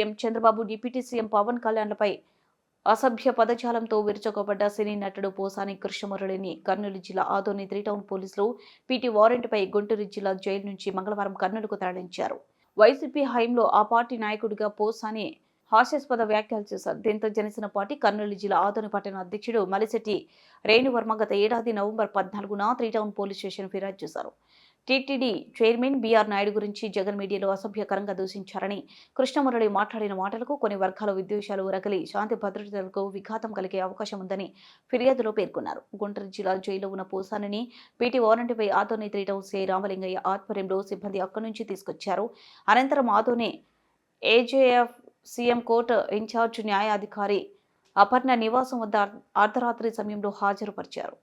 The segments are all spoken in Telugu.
CM Chandrababu, deputy CM Pawan కళ్యాణ్లపై అసభ్య పదజాలంతో విరుచుకుపడ్డ సినీ నటుడు పోసాని కృష్ణమురళిని కర్నూలు జిల్లా ఆదోని 3 టౌన్ పోలీసులు పీటీ వారెంట్పై గుంటూరు జిల్లా జైలు నుంచి మంగళవారం కర్నూలుకు తరలించారు. వైసీపీ హయాంలో ఆ పార్టీ నాయకుడిగా పోసాని హాస్యాస్పద వ్యాఖ్యలు చేశారు. దీంతో జనసేన పార్టీ కర్నూలు జిల్లా ఆదోని పట్టణ అధ్యక్షుడు మలిశెట్టి రేణువర్మ గత ఏడాది నవంబర్ 14న 3 టౌన్ పోలీస్ స్టేషన్ ఫిర్యాదు చేశారు. టీటీడీ చైర్మన్ బీఆర్ నాయుడు గురించి జగన్ మీడియాలో అసభ్యకరంగా దూషించారని, కృష్ణమురళి మాట్లాడిన మాటలకు కొన్ని వర్గాల విద్వేషాలు రగిలి శాంతి భద్రతలకు విఘాతం కలిగే అవకాశం ఉందని ఫిర్యాదులో పేర్కొన్నారు. గుంటూరు జిల్లా జైల్లో ఉన్న పోసానిని పీటీ వారెంట్పై ఆదోని 3 టౌన్ సీఐ రామలింగయ్య ఆధ్వర్యంలో సిబ్బంది అక్కడి నుంచి తీసుకొచ్చారు. అనంతరం Adoni AJF CM court incharge న్యాయాధికారి అపర్ణ నివాసం వద్ద అర్ధరాత్రి సమయంలో హాజరుపరిచారు.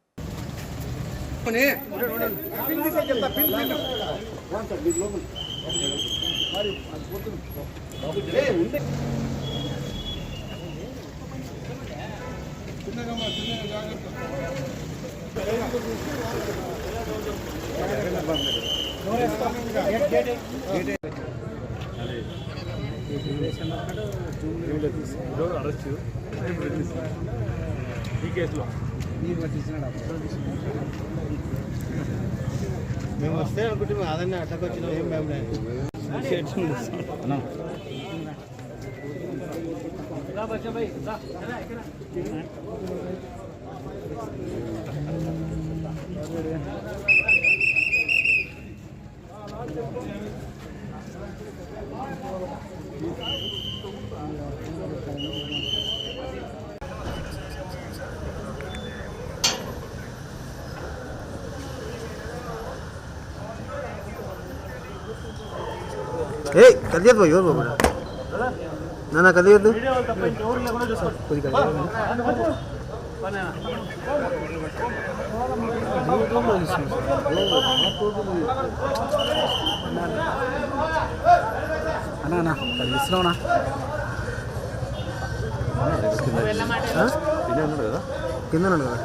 ఈ కేసులో మేము వస్తే అనుకుంటే అదన్నీ అడ్డకు వచ్చిన ఏం మేము కలియదు ఎవరు బాబు నాన్న కలియద్దు అన్నా కలిస్తున్నావునా కింద ఉన్నాడు కదా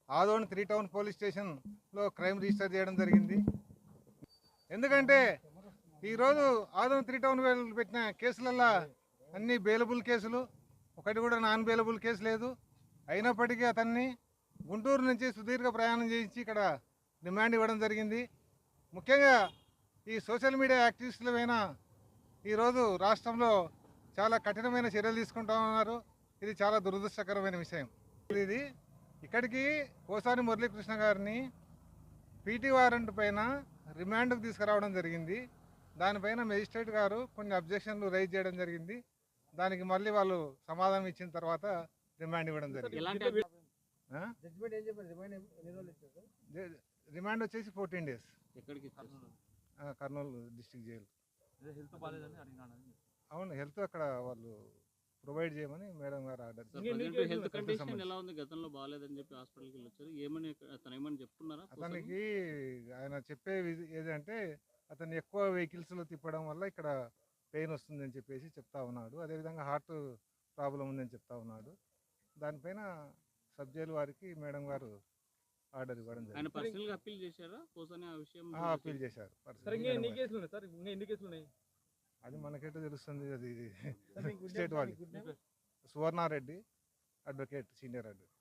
ఆదోని 3 టౌన్ పోలీస్ స్టేషన్లో క్రైమ్ రిజిస్టర్ చేయడం జరిగింది. ఎందుకంటే ఈరోజు ఆదోని 3 టౌన్ పెట్టిన కేసులల్లో అన్ని బెయిలబుల్ కేసులు, ఒకటి కూడా నాన్ బెయిలబుల్ కేసు లేదు. అయినప్పటికీ అతన్ని గుంటూరు నుంచి సుదీర్ఘ ప్రయాణం చేయించి ఇక్కడ డిమాండ్ ఇవ్వడం జరిగింది. ముఖ్యంగా ఈ సోషల్ మీడియా యాక్టివిస్టులమైన ఈరోజు రాష్ట్రంలో చాలా కఠినమైన చర్యలు తీసుకుంటా ఉన్నారు. ఇది చాలా దురదృష్టకరమైన విషయం. ఇది ఇక్కడికి పోసాని మురళీకృష్ణ గారిని పీటీ వారెంట్ పైన రిమాండ్కు తీసుకురావడం జరిగింది. దానిపైన మెజిస్ట్రేట్ గారు కొన్ని అబ్జెక్షన్లు రైజ్ చేయడం జరిగింది. దానికి మళ్ళీ వాళ్ళు సమాధానం ఇచ్చిన తర్వాత రిమాండ్ ఇవ్వడం జరిగింది. రిమాండ్ వచ్చేసి 14 days కర్నూలు డిస్ట్రిక్ట్ జైలు. అవును, హెల్త్ అక్కడ వాళ్ళు ప్రొవైడ్ చేయమని మేడం గారు ఆర్డర్. హెల్త్ కండిషన్ ఎలా ఉంది? గతంలో బాగాలేదని చెప్పి హాస్పిటల్కి వెళ్ళొచ్చారు. ఏమని అతను చెప్పుకున్నారా? అతనికి ఆయన చెప్పే ఏదంటే అతను ఎక్కువ వెహికల్స్లో తిప్పడం వల్ల ఇక్కడ పెయిన్ వస్తుందని చెప్పేసి చెప్తా ఉన్నాడు. అదేవిధంగా హార్ట్ ప్రాబ్లం ఉందని చెప్తా ఉన్నాడు. దానిపైన సబ్ జైలు వారికి మేడం గారు ఆర్డర్ ఇవ్వడం జరిగింది. అప్పీల్ చేశారు. అది మనకైతే తెలుస్తుంది. అది స్టేట్ వాళ్ళు సువర్ణారెడ్డి అడ్వకేట్, సీనియర్ అడ్వకేట్.